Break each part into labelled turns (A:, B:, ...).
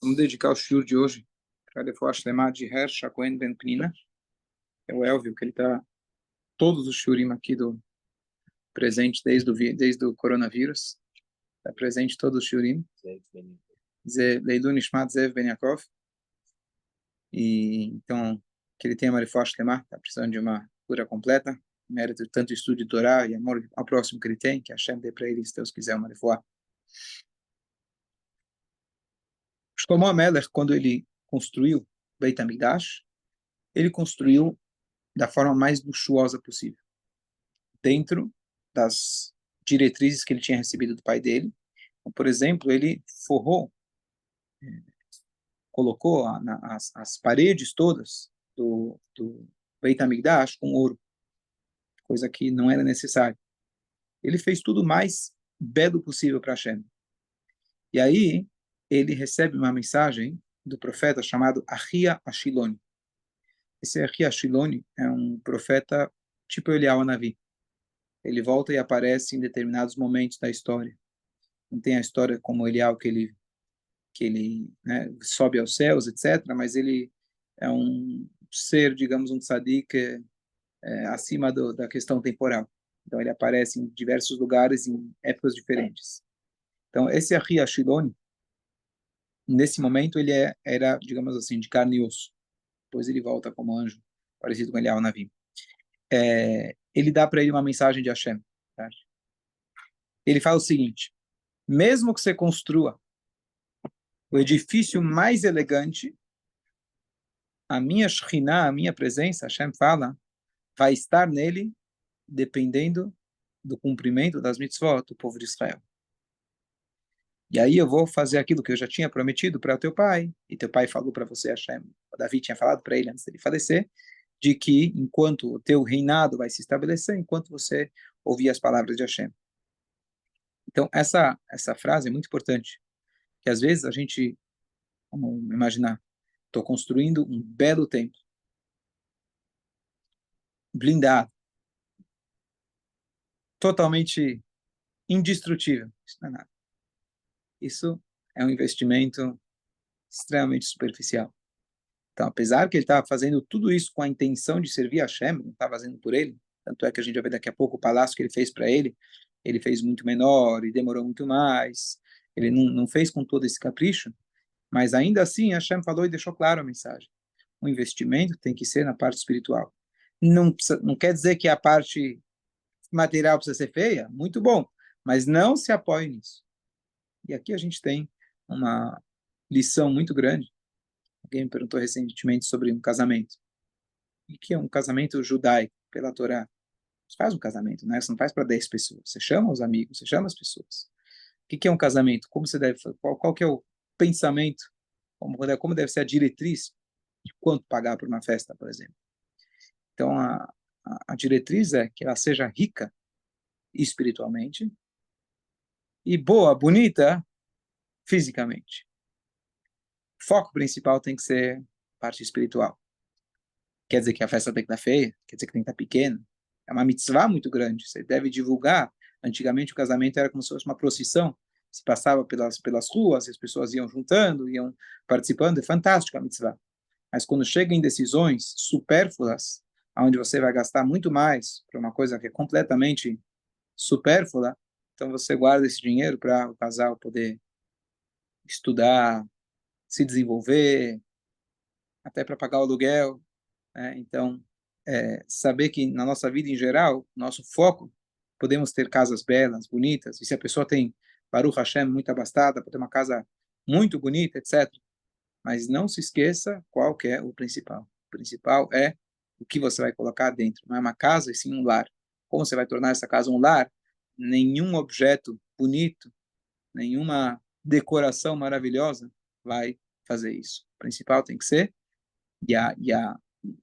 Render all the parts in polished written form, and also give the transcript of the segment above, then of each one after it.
A: Vamos dedicar o shiur de hoje para a Shlema de Hersh Cohen Ben Pnina. É o Elvio, que ele está todos os shiurim aqui do presente desde o coronavírus. Está presente todos os shiurim. Leilu Nishmat Zev Ben Yaakov. E então, que ele tenha uma refuah Shlema, está precisando de uma cura completa. Mérito de tanto estudo de Torá e amor ao próximo que ele tem, que Hashem dê para ele, se Deus quiser, uma refuah. Shlomo HaMelech, quando ele construiu Beit HaMikdash, ele construiu da forma mais luxuosa possível, dentro das diretrizes que ele tinha recebido do pai dele. Então, por exemplo, ele forrou, colocou as paredes todas do Beit HaMikdash com ouro, coisa que não era necessária. Ele fez tudo o mais belo possível para Hashem. E aí, ele recebe uma mensagem do profeta chamado Ahia Ashiloni. Esse Ahia Ashiloni é um profeta tipo Eliyahu Hanavi. Ele volta e aparece em determinados momentos da história. Não tem a história como Eliyahu que ele né, sobe aos céus, etc. Mas ele é um ser, digamos, um tzadik acima da questão temporal. Então ele aparece em diversos lugares em épocas diferentes. Então esse Ahi Ashiloni, nesse momento ele era, digamos assim, de carne e osso. Depois ele volta como anjo, parecido com Eliyahu Navi. Ele dá para ele uma mensagem de Hashem. Tá? Ele fala o seguinte: mesmo que você construa o edifício mais elegante, a minha Shekhinah, a minha presença, Hashem fala, vai estar nele dependendo do cumprimento das mitzvot do povo de Israel. E aí eu vou fazer aquilo que eu já tinha prometido para o teu pai, e teu pai falou para você, Hashem, o Davi tinha falado para ele antes dele falecer, de que enquanto o teu reinado vai se estabelecer, enquanto você ouvir as palavras de Hashem. Então essa frase é muito importante, que às vezes a gente, vamos imaginar, estou construindo um belo templo, blindado, totalmente indestrutível. Isso não é nada. Isso é um investimento extremamente superficial. Então, apesar que ele estava fazendo tudo isso com a intenção de servir a Hashem, não estava fazendo por ele, tanto é que a gente vai ver daqui a pouco o palácio que ele fez para ele fez muito menor e demorou muito mais, ele não fez com todo esse capricho, mas ainda assim Hashem falou e deixou claro a mensagem. O investimento tem que ser na parte espiritual. Não quer dizer que a parte material precisa ser feia, muito bom, mas não se apoie nisso. E aqui a gente tem uma lição muito grande. Alguém me perguntou recentemente sobre um casamento. E que é um casamento judaico, pela Torá. Você faz um casamento, né? Você não faz para 10 pessoas. Você chama os amigos, você chama as pessoas. O que é um casamento? Como você deve fazer? Qual que é o pensamento? Como deve ser a diretriz de quanto pagar por uma festa, por exemplo? Então, a diretriz é que ela seja rica espiritualmente e boa, bonita fisicamente. O foco principal tem que ser parte espiritual. Quer dizer que a festa tem que estar feia? Quer dizer que tem que estar pequena? É uma mitzvah muito grande. Você deve divulgar. Antigamente o casamento era como se fosse uma procissão. Se passava pelas ruas, as pessoas iam juntando, iam participando. É fantástico a mitzvah. Mas quando chega em decisões supérfluas, onde você vai gastar muito mais para uma coisa que é completamente supérflua, então você guarda esse dinheiro para o casal poder estudar, se desenvolver, até para pagar o aluguel. Então, saber que na nossa vida em geral, nosso foco, podemos ter casas belas, bonitas, e se a pessoa tem Baruch Hashem muito abastada, pode ter uma casa muito bonita, etc. Mas não se esqueça qual que é o principal. O principal é o que você vai colocar dentro. Não é uma casa, e sim um lar. Como você vai tornar essa casa um lar? Nenhum objeto bonito, nenhuma decoração maravilhosa vai fazer isso. O principal tem que ser,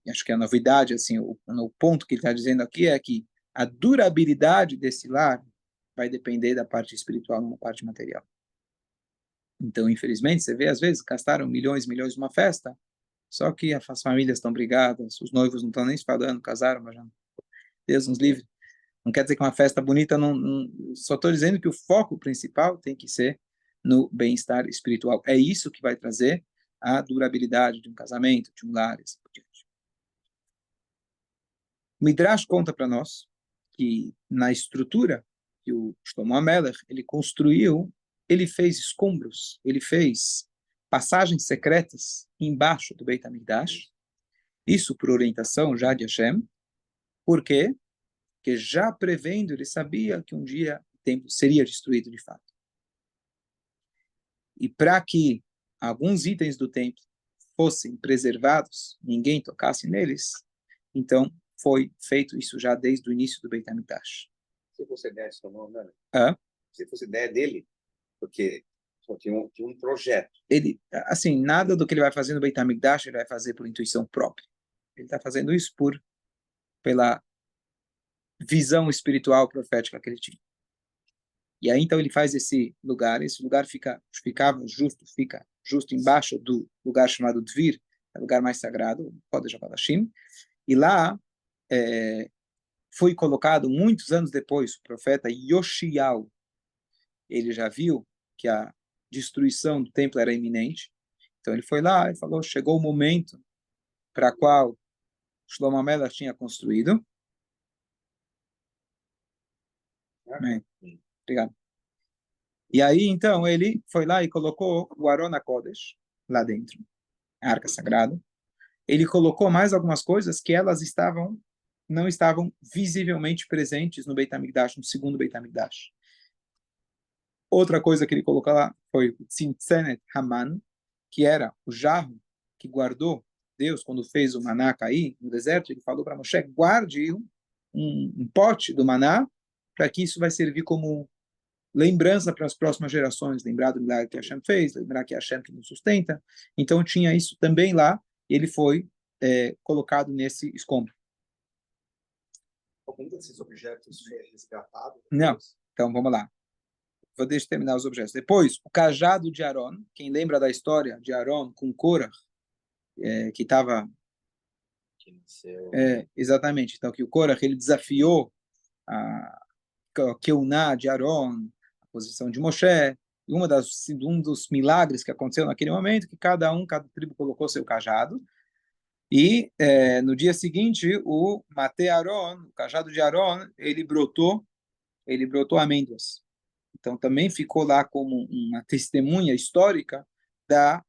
A: acho que a novidade, assim, o ponto que ele está dizendo aqui é que a durabilidade desse lar vai depender da parte espiritual, não da parte material. Então, infelizmente, você vê, às vezes, gastaram milhões e milhões numa festa, só que as famílias estão brigadas, os noivos não estão nem se falando, casaram, mas já, Deus nos livre. Não quer dizer que uma festa bonita, só estou dizendo que o foco principal tem que ser no bem-estar espiritual. É isso que vai trazer a durabilidade de um casamento, de um lar, e assim por diante. O Midrash conta para nós que na estrutura que o Shlomo HaMelech ele construiu, ele fez escombros, ele fez passagens secretas embaixo do Beit HaMikdash, isso por orientação já de Hashem. Por quê? Porque já prevendo, ele sabia que um dia o templo seria destruído de fato. E para que alguns itens do templo fossem preservados, ninguém tocasse neles, então foi feito isso já desde o início do Beit HaMikdash.
B: Se fosse ideia de Salomão, né?
A: Ah?
B: Se fosse ideia dele, porque só tinha um projeto.
A: Ele, assim, nada do que ele vai fazer no Beit HaMikdash ele vai fazer por intuição própria. Ele está fazendo isso pela visão espiritual profética que ele tinha. E aí então ele faz esse lugar fica justo embaixo do lugar chamado Dvir, é o lugar mais sagrado, Kodesh HaKodashim, e lá foi colocado muitos anos depois o profeta Yoshiyahu. Ele já viu que a destruição do templo era iminente, então ele foi lá e falou, chegou o momento para qual Shlomo HaMelech tinha construído. Amém. Obrigado. E aí, então, ele foi lá e colocou o Aron HaKodesh lá dentro, a Arca Sagrada. Ele colocou mais algumas coisas que elas não estavam visivelmente presentes no Beit HaMikdash, no segundo Beit HaMikdash. Outra coisa que ele colocou lá foi o Tzimtzenet Haman, que era o jarro que guardou Deus quando fez o maná cair no deserto. Ele falou para Moshe, guarde um pote do maná, para que isso vai servir como lembrança para as próximas gerações, lembrar do milagre que Hashem fez, lembrar que é Hashem que nos sustenta. Então tinha isso também lá, e ele foi colocado nesse escombro.
B: Algum desses objetos foi resgatado?
A: Não, então vamos lá. Vou deixar terminar os objetos. Depois, o cajado de Aaron, quem lembra da história de Aaron com Korah, que estava... exatamente, então que o Korah, ele desafiou a Keuná de Aaron, a posição de Moshe, e um dos milagres que aconteceu naquele momento, que cada tribo colocou seu cajado, e no dia seguinte, o Mate Aaron, o cajado de Aaron, ele brotou amêndoas. Então também ficou lá como uma testemunha histórica da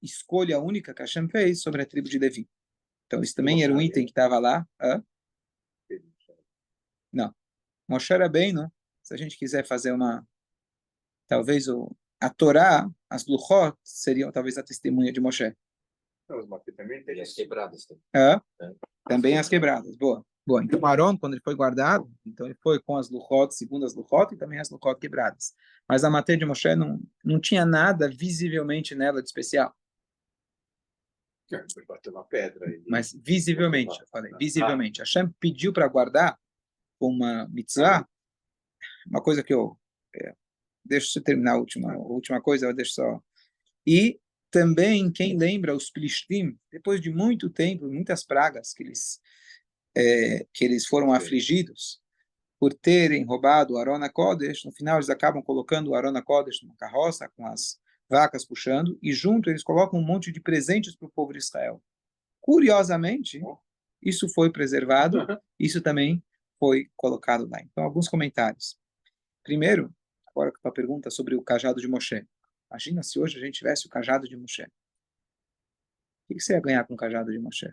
A: escolha única que Hashem fez sobre a tribo de Levi. Então isso também era um item que estava lá. Não. Moshe Rabbeinu, se a gente quiser fazer talvez a Torá, as Luchot, seriam talvez a testemunha de Moshe.
B: E as quebradas também.
A: Também as quebradas. Boa. Boa. Então, Aaron, quando ele foi guardado, então ele foi com as Luchot, segundo as Luchot, e também as Luchot quebradas. Mas a matéria de Moshe não tinha nada visivelmente nela de especial.
B: Bateu uma pedra.
A: Mas visivelmente, eu falei, visivelmente. Hashem pediu para guardar uma mitzvah, uma coisa que eu... deixa eu terminar a última coisa, eu deixo só... E também, quem lembra, os Plishtim, depois de muito tempo, muitas pragas que eles foram afligidos por terem roubado o Aron HaKodesh, no final eles acabam colocando o Aron HaKodesh numa carroça, com as vacas puxando, e junto eles colocam um monte de presentes para o povo de Israel. Curiosamente, isso foi preservado, isso também foi colocado lá. Então, alguns comentários. Primeiro, agora com a pergunta sobre o cajado de Moshe. Imagina se hoje a gente tivesse o cajado de Moshe. O que você ia ganhar com o cajado de Moshe?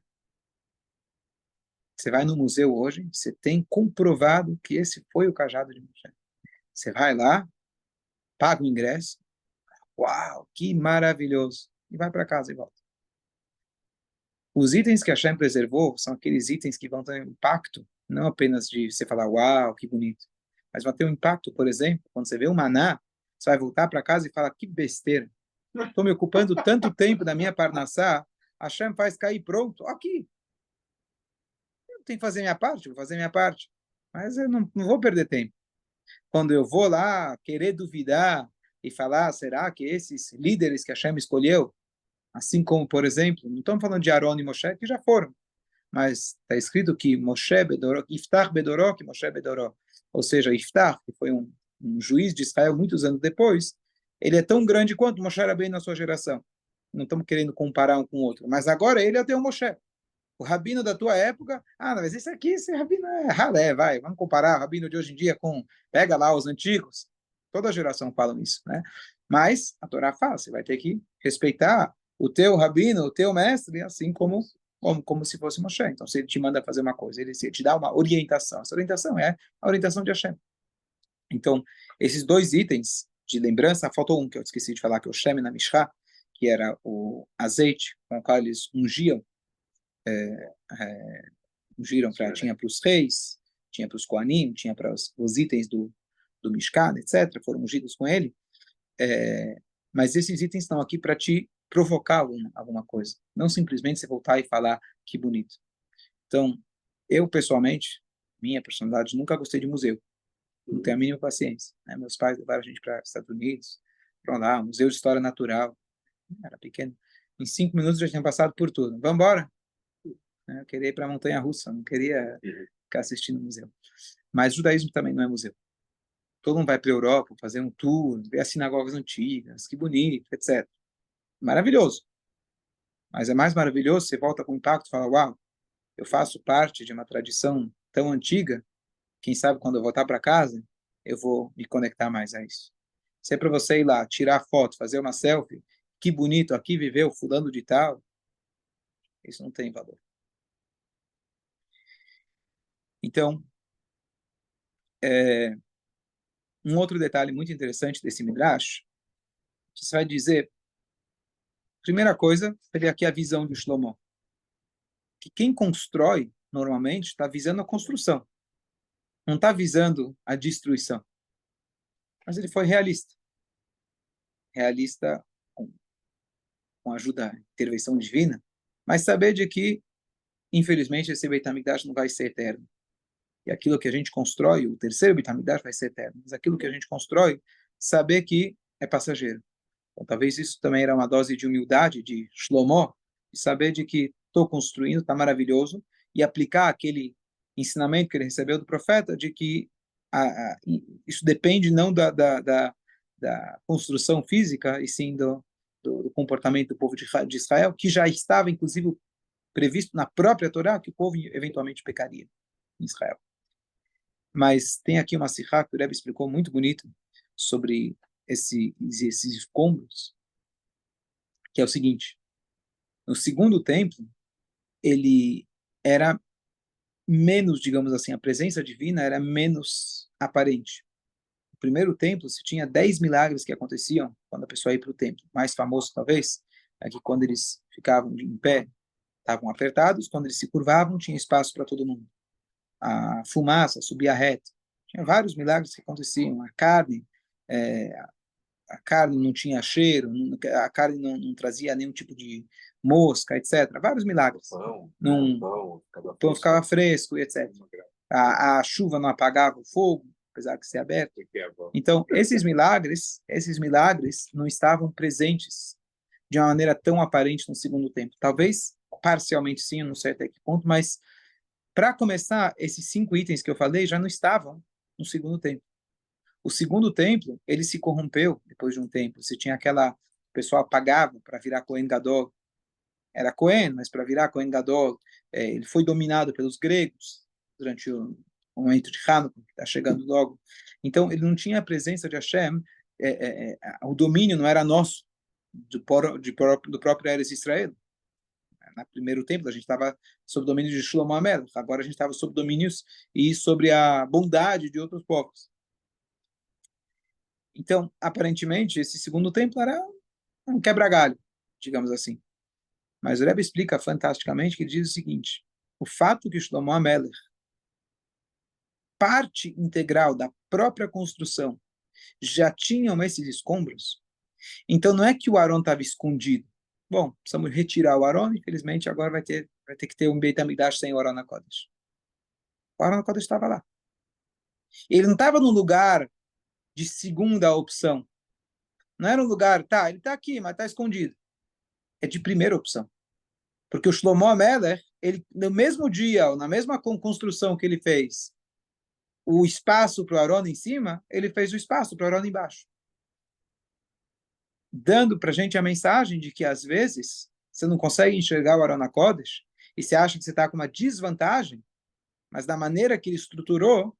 A: Você vai no museu hoje, você tem comprovado que esse foi o cajado de Moshe. Você vai lá, paga o ingresso, uau, que maravilhoso, e vai para casa e volta. Os itens que a Hashem preservou são aqueles itens que vão ter um impacto, não apenas de você falar, uau, que bonito, mas vai ter um impacto, por exemplo, quando você vê o maná, você vai voltar para casa e falar, que besteira, estou me ocupando tanto tempo da minha parnassá, a Hashem faz cair pronto, aqui. Eu tenho que fazer minha parte, vou fazer minha parte, mas eu não vou perder tempo. Quando eu vou lá querer duvidar e falar, será que esses líderes que a Hashem escolheu, assim como, por exemplo, não estamos falando de Aaron e Moshe, que já foram, mas está escrito que Moshe Bedoró, Iftach Bedoró, que Moshe Bedoró, ou seja, Iftach, que foi um juiz de Israel muitos anos depois, Ele é tão grande quanto Moshe Rabbeinu na sua geração. Não estamos querendo comparar um com o outro, mas agora ele é o Moshe. O rabino da tua época, mas esse rabino é ralé, vai, vamos comparar o rabino de hoje em dia com, pega lá os antigos. Toda geração fala isso, né? Mas a Torá fala, você vai ter que respeitar o teu rabino, o teu mestre, assim como se fosse Moshe. Então, se ele te manda fazer uma coisa, ele te dá uma orientação. Essa orientação é a orientação de Hashem. Então, esses dois itens de lembrança, faltou um que eu esqueci de falar, que é o Shem na Mishra, que era o azeite com o qual eles ungiram tinha para os reis, tinha para os Koanim, tinha para os itens do Mishkan, etc., foram ungidos com ele. Mas esses itens estão aqui para te provocar alguma coisa, não simplesmente você voltar e falar que bonito. Então, eu pessoalmente, minha personalidade, nunca gostei de museu, não tenho a mínima paciência, né? Meus pais levaram a gente para os Estados Unidos, foram lá, Museu de História Natural, era pequeno, em 5 minutos já tinha passado por tudo, vamos embora. Eu queria ir para a montanha-russa, não queria ficar assistindo museu. Mas o judaísmo também não é museu. Todo mundo vai para a Europa fazer um tour, ver as sinagogas antigas, que bonito, etc. Maravilhoso. Mas é mais maravilhoso, você volta com impacto e fala, uau, eu faço parte de uma tradição tão antiga, quem sabe quando eu voltar para casa, eu vou me conectar mais a isso. Se é para você ir lá, tirar foto, fazer uma selfie, que bonito, aqui viveu fulano de tal, isso não tem valor. Então, um outro detalhe muito interessante desse Midrash, que você vai dizer, primeira coisa, pegar aqui a visão de Shlomo, que quem constrói, normalmente, está visando a construção, não está visando a destruição. Mas ele foi realista. Realista com ajuda, intervenção divina, mas saber de que, infelizmente, esse Beit HaMikdash não vai ser eterno. E aquilo que a gente constrói, o terceiro Beit HaMikdash vai ser eterno. Mas aquilo que a gente constrói, saber que é passageiro. Então, talvez isso também era uma dose de humildade de Shlomo, de saber de que estou construindo, está maravilhoso, e aplicar aquele ensinamento que ele recebeu do profeta, de que isso depende não da construção física, e sim do comportamento do povo de Israel, que já estava, inclusive, previsto na própria Torá, que o povo eventualmente pecaria em Israel. Mas tem aqui uma sihá que o Rebbe explicou muito bonito sobre esses escombros, que é o seguinte: no segundo templo, ele era menos, digamos assim, a presença divina era menos aparente. No primeiro templo, se tinha 10 milagres que aconteciam quando a pessoa ia para o templo. O mais famoso, talvez, é que quando eles ficavam em pé, estavam apertados, quando eles se curvavam, tinha espaço para todo mundo. A fumaça subia reto. Tinha vários milagres que aconteciam. A carne não tinha cheiro, a carne não trazia nenhum tipo de mosca, etc. Vários milagres. O pão ficava fresco, etc. A chuva não apagava o fogo, apesar de ser aberto. Então, esses milagres não estavam presentes de uma maneira tão aparente no segundo templo. Talvez parcialmente sim, eu não sei até que ponto, mas para começar, esses 5 itens que eu falei já não estavam no segundo templo. O segundo templo, ele se corrompeu depois de um tempo. Você tinha o pessoal pagava para virar Kohen Gadol. Era Kohen, mas para virar Kohen Gadol, ele foi dominado pelos gregos durante o momento de Hanukkah, que está chegando logo. Então, ele não tinha a presença de Hashem, o domínio não era nosso, do próprio Eretz Israel. No primeiro templo, a gente estava sob o domínio de Shlomo HaMelech, agora a gente estava sob domínios e sobre a bondade de outros povos. Então, aparentemente, esse segundo templo era um quebra-galho, digamos assim. Mas o Rebbe explica fantasticamente que diz o seguinte: o fato que Shlomo HaMelech, parte integral da própria construção, já tinham esses escombros, então não é que o Aron estava escondido. Bom, precisamos retirar o Aron, infelizmente agora vai ter que ter um Beit HaMikdash sem o Aron HaKodesh. O Aron HaKodesh estava lá. Ele não estava num lugar de segunda opção. Não era um lugar, ele está aqui, mas está escondido. É de primeira opção. Porque o Shlomo HaMelech, ele, no mesmo dia, ou na mesma construção que ele fez o espaço para o Aron em cima, ele fez o espaço para o Aron embaixo. dando para a gente a mensagem de que, às vezes, você não consegue enxergar o Aron HaKodesh e você acha que você está com uma desvantagem, mas da maneira que ele estruturou,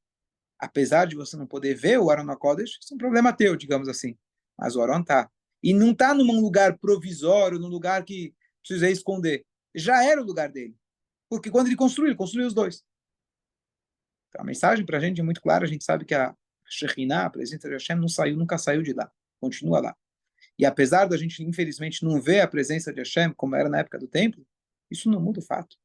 A: apesar de você não poder ver o Aron HaKodesh, isso é um problema teu, digamos assim. Mas o Aron está. E não está num lugar provisório, num lugar que precisa esconder. Já era o lugar dele. Porque quando ele construiu os dois. Então, a mensagem para a gente é muito clara. A gente sabe que a Shekhinah, a presença de Hashem, não saiu, nunca saiu de lá. Continua lá. E apesar da gente, infelizmente, não ver a presença de Hashem como era na época do templo, isso não muda o fato.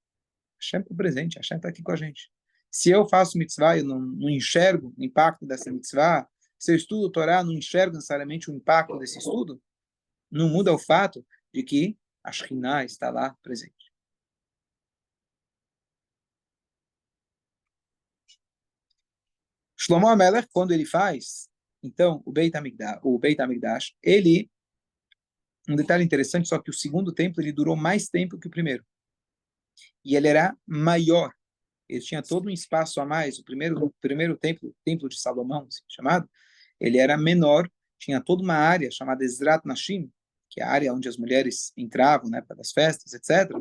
A: Hashem está presente, Hashem está aqui com a gente. Se eu faço mitzvah e eu não enxergo o impacto dessa mitzvah, se eu estudo o Torá, não enxergo necessariamente o impacto desse estudo, não muda o fato de que a Shekhinah está lá presente. Shlomo HaMelech, quando ele faz, então, o Beit HaMikdash, ele, um detalhe interessante, só que o segundo templo, ele durou mais tempo que o primeiro. E ele era maior. Ele tinha todo um espaço a mais. O primeiro templo, templo de Salomão, assim, chamado, ele era menor, tinha toda uma área chamada Ezrat Nashim, que é a área onde as mulheres entravam, né, para as festas, etc.,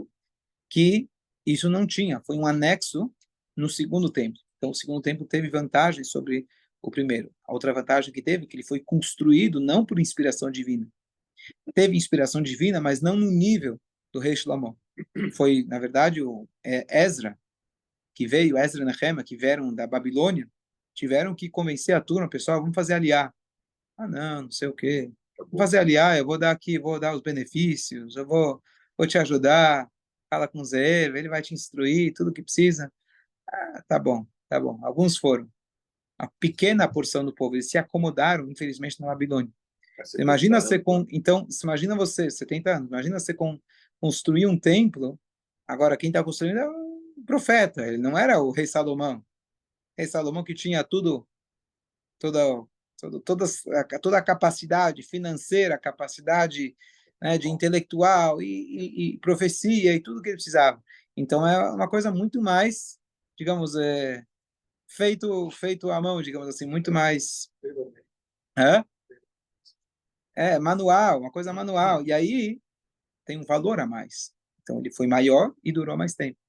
A: que isso não tinha, foi um anexo no segundo templo. Então, o segundo templo teve vantagem sobre o primeiro. A outra vantagem que teve, que ele foi construído não por inspiração divina. Teve inspiração divina, mas não no nível do rei Shlomo. Foi, na verdade, Ezra, que veio, Ezra e Nehemia, que vieram da Babilônia, tiveram que convencer a turma, pessoal, vamos fazer aliar. Ah, não sei o quê. Vamos fazer aliar, eu vou dar aqui, vou dar os benefícios, eu vou te ajudar, fala com o Zé, ele vai te instruir, tudo que precisa. Ah, tá bom, tá bom. Alguns foram. A pequena porção do povo, eles se acomodaram, infelizmente, na Babilônia. Imagina você com, então, imagina você, 70 anos, imagina você construir um templo. Agora, quem está construindo é um profeta, ele não era o rei Salomão. O rei Salomão que tinha tudo, toda, toda a capacidade financeira, a capacidade, né, de intelectual e profecia e tudo que ele precisava. Então, é uma coisa muito mais, digamos, feito à mão, digamos assim, muito mais. Hã? Manual, uma coisa manual. E aí tem um valor a mais. Então ele foi maior e durou mais tempo.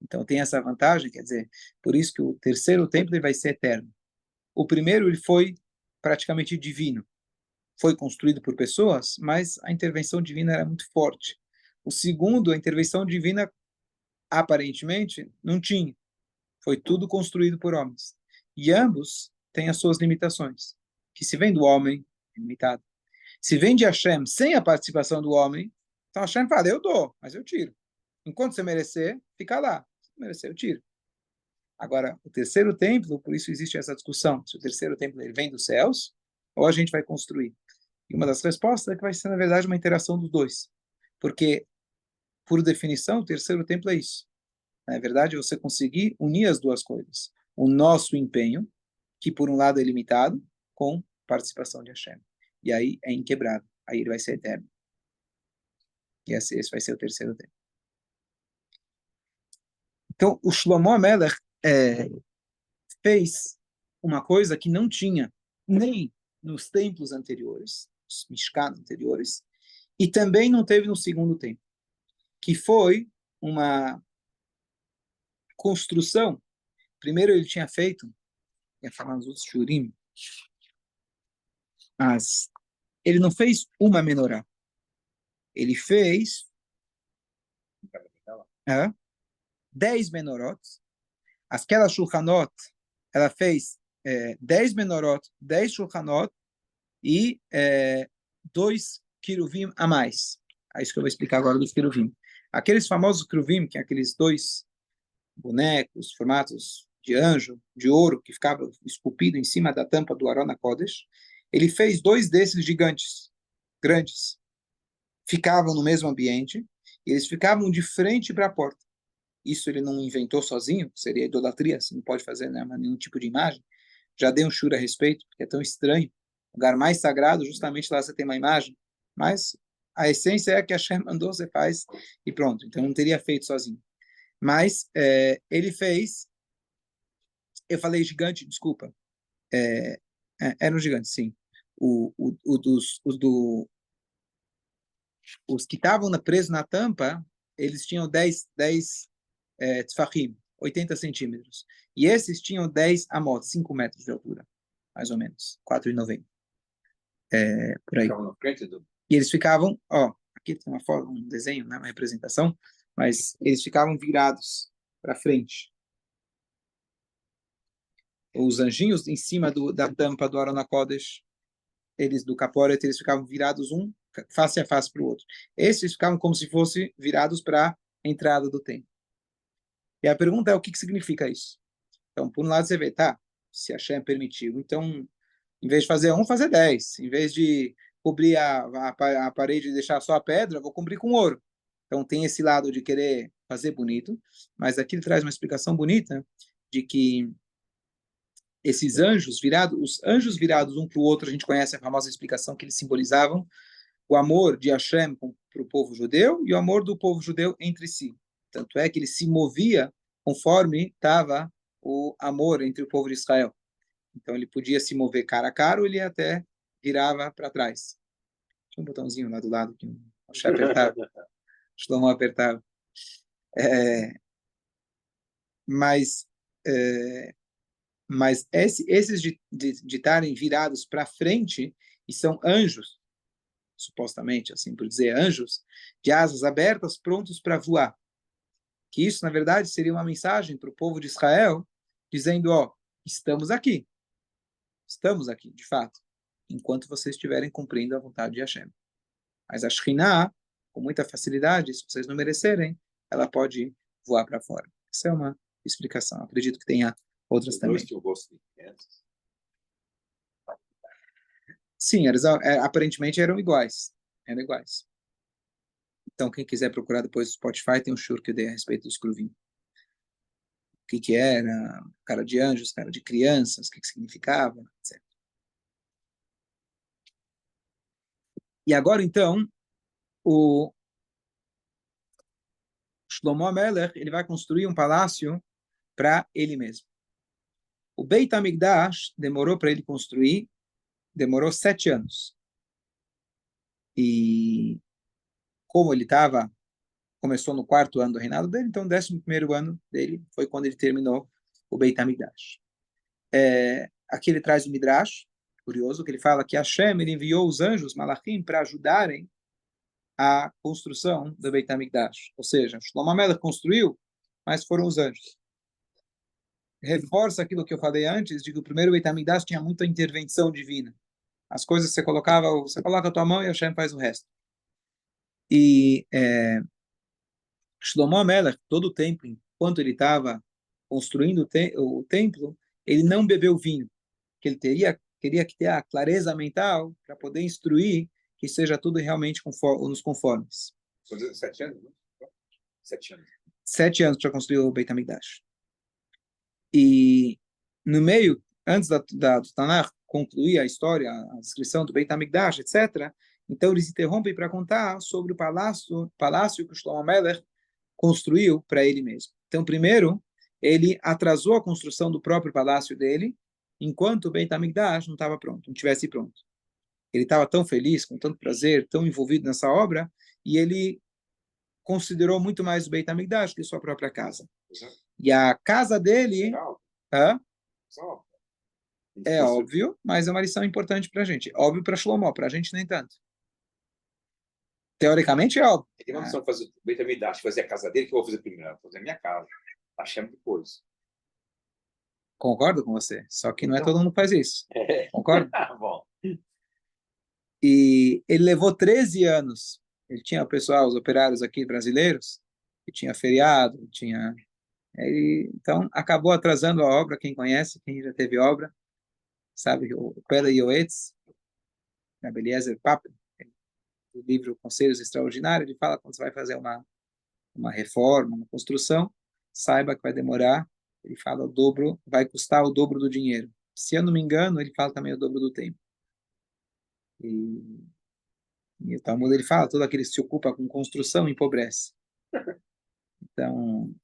A: Então tem essa vantagem, quer dizer, por isso que o terceiro templo ele vai ser eterno. O primeiro ele foi praticamente divino. Foi construído por pessoas, mas a intervenção divina era muito forte. O segundo, a intervenção divina aparentemente não tinha. Foi tudo construído por homens. E ambos têm as suas limitações. Que se vem do homem, é limitado. Se vem de Hashem sem a participação do homem, então Hashem fala, eu dou, mas eu tiro. Enquanto você merecer, fica lá. Se merecer, eu tiro. Agora, o terceiro templo, por isso existe essa discussão, se o terceiro templo ele vem dos céus, ou a gente vai construir. E uma das respostas é que vai ser, na verdade, uma interação dos dois. Porque, por definição, o terceiro templo é isso. Na verdade, você conseguir unir as duas coisas. O nosso empenho, que por um lado é limitado, com participação de Hashem. E aí é inquebrável. Aí ele vai ser eterno. E esse vai ser o terceiro templo. Então, o Shlomo HaMelech fez uma coisa que não tinha nem nos templos anteriores, os Mishkan anteriores, e também não teve no segundo templo, que foi uma construção. Primeiro ele tinha feito, ia falar nos outros shurim, mas ele não fez uma menorá. Ele fez 10 menorot. Aquela shulchanot, ela fez 10 menorot, 10 shulchanot e 2 queruvim a mais. É isso que eu vou explicar agora dos queruvim. Aqueles famosos queruvim, que é aqueles dois bonecos, formatos de anjo, de ouro, que ficava esculpido em cima da tampa do Aron HaKodesh, ele fez 2 desses gigantes, grandes. Ficavam no mesmo ambiente, e eles ficavam de frente para a porta. Isso ele não inventou sozinho, seria idolatria, você não pode fazer, né, nenhum tipo de imagem. Já dei um shur a respeito, porque é tão estranho. O lugar mais sagrado, justamente lá você tem uma imagem, mas a essência é que a Hashem mandou, você faz e pronto. Então não teria feito sozinho. Mas ele fez, eu falei gigante, desculpa, era um gigante, sim. O os que estavam presos na tampa, eles tinham 10 tefachim, 80 centímetros. E esses tinham 10 amot, 5 metros de altura, mais ou menos, 4,90. Por aí. E eles ficavam, ó, aqui tem uma foto, um desenho, né, uma representação, mas eles ficavam virados para frente. Os anjinhos em cima da tampa do Aron HaKodesh, eles do Kaporet, eles ficavam virados um face a face para o outro. Esses ficavam como se fossem virados para a entrada do templo. E a pergunta é, o que significa isso? Então, por um lado você vê, tá, se Hashem permitiu, então, em vez de fazer um, fazer 10. Em vez de cobrir a parede e deixar só a pedra, vou cobrir com ouro. Então, tem esse lado de querer fazer bonito, mas aqui ele traz uma explicação bonita de que esses anjos virados, os anjos virados um para o outro, a gente conhece a famosa explicação que eles simbolizavam o amor de Hashem para o povo judeu e o amor do povo judeu entre si. Tanto é que ele se movia conforme estava o amor entre o povo de Israel. Então ele podia se mover cara a cara ou ele até virava para trás. Tinha um botãozinho lá do lado que o Hashem apertava. Shlomo apertava. Mas esses de estarem virados para frente, e são anjos, supostamente, assim por dizer, anjos, de asas abertas, prontos para voar. Que isso, na verdade, seria uma mensagem para o povo de Israel, dizendo, ó, estamos aqui, de fato, enquanto vocês estiverem cumprindo a vontade de Hashem. Mas a Shekhinah, com muita facilidade, se vocês não merecerem, ela pode voar para fora. Essa é uma explicação. Acredito que tenha outras também. Sim, eles aparentemente eram iguais. Eram iguais. Então, quem quiser procurar depois do Spotify, tem um shur que eu dei a respeito dos Kruvim. O que era, cara de anjos, cara de crianças, o que significava, etc. E agora, então, o Shlomo HaMelech, ele vai construir um palácio para ele mesmo. O Beit HaMikdash demorou para ele construir, demorou 7 anos. E como ele começou no 4º ano do reinado dele, então o 11º ano dele foi quando ele terminou o Beit HaMikdash. Aqui ele traz o Midrash, curioso, que ele fala que Hashem ele enviou os anjos, Malachim, para ajudarem a construção do Beit HaMikdash. Ou seja, Shlomo HaMelech construiu, mas foram os anjos. Reforça aquilo que eu falei antes, de que o primeiro Beit HaMikdash tinha muita intervenção divina. As coisas você coloca a tua mão e Hashem faz o resto. E Shlomo HaMelech, todo o tempo, enquanto ele estava construindo o templo, ele não bebeu vinho, que ele queria ter a clareza mental para poder instruir que seja tudo realmente nos conformes.
B: 7 anos? 7 anos.
A: 7 anos para construir o Beit HaMikdash. E no meio, antes do Tanakh concluir a história, a descrição do Beit HaMikdash, etc., então eles interrompem para contar sobre o palácio que o Shlomo HaMelech construiu para ele mesmo. Então, primeiro, ele atrasou a construção do próprio palácio dele, enquanto o Beit HaMikdash não estava pronto, não tivesse pronto. Ele estava tão feliz, com tanto prazer, tão envolvido nessa obra, e ele considerou muito mais o Beit HaMikdash que sua própria casa. E a casa dele... É óbvio, mas é uma lição importante para a gente. Óbvio para Shlomo, para a gente nem tanto. Teoricamente é óbvio.
B: Tem uma opção de fazer o Beit HaMikdash, fazer a casa dele, que eu vou fazer primeiro. Eu vou fazer a minha casa. Hashem depois.
A: Concordo com você. Só que não é todo mundo que faz isso. Concordo?
B: Bom.
A: E ele levou 13 anos. Ele tinha o pessoal, os operários aqui brasileiros, que tinha feriado, então acabou atrasando a obra. Quem conhece, quem já teve obra, sabe, o Pele Yoetz, Rabbi Eliezer Papen, do livro Conselhos Extraordinários, ele fala que quando você vai fazer uma reforma, uma construção, saiba que vai demorar, ele fala o dobro, vai custar o dobro do dinheiro. Se eu não me engano, ele fala também o dobro do tempo. E o Talmud ele fala, todo aquele que se ocupa com construção empobrece. Então,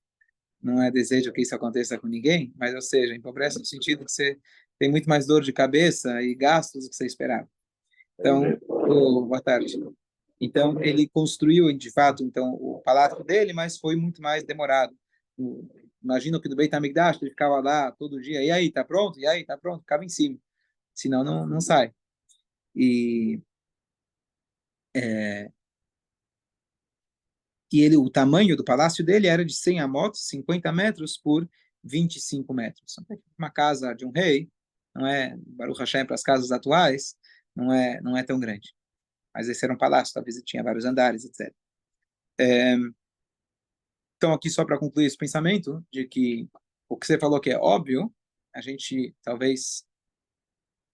A: não é desejo que isso aconteça com ninguém, mas, ou seja, empobrece no sentido que você tem muito mais dor de cabeça e gastos do que você esperava. Então, boa tarde. Então, ele construiu, de fato, então, o palácio dele, mas foi muito mais demorado. Imagino que do Beit HaMikdash ele ficava lá todo dia, e aí, tá pronto? E aí, tá pronto? Ficava em cima. Senão, não sai. E, é, o tamanho do palácio dele era de 100 amot, 50 metros por 25 metros. Uma casa de um rei, não é, Baruch Hashem, para as casas atuais, não é tão grande. Mas esse era um palácio, talvez tinha vários andares, etc. Então, aqui só para concluir esse pensamento, de que o que você falou que é óbvio, a gente, talvez,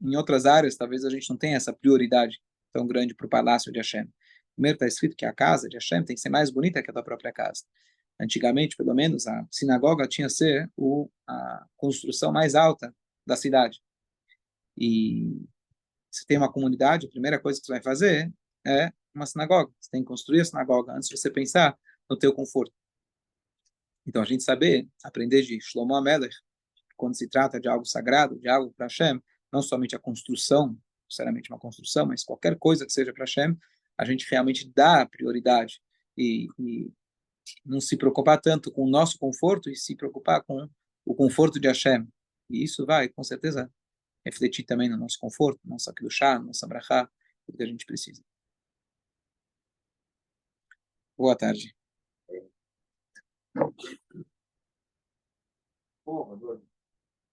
A: em outras áreas, talvez a gente não tenha essa prioridade tão grande para o palácio de Hashem. Primeiro está escrito que a casa de Hashem tem que ser mais bonita que a tua própria casa. Antigamente, pelo menos, a sinagoga tinha que ser a construção mais alta da cidade. E se tem uma comunidade, a primeira coisa que você vai fazer é uma sinagoga. Você tem que construir a sinagoga antes de você pensar no teu conforto. Então, a gente saber, aprender de Shlomo HaMelech, quando se trata de algo sagrado, de algo para Hashem, não somente a construção, necessariamente uma construção, mas qualquer coisa que seja para Hashem, a gente realmente dá prioridade e não se preocupar tanto com o nosso conforto e se preocupar com o conforto de Hashem. E isso vai, com certeza, refletir também no nosso conforto, nossa kedushá, nossa brachá, tudo que a gente precisa. Boa tarde.
B: Porra,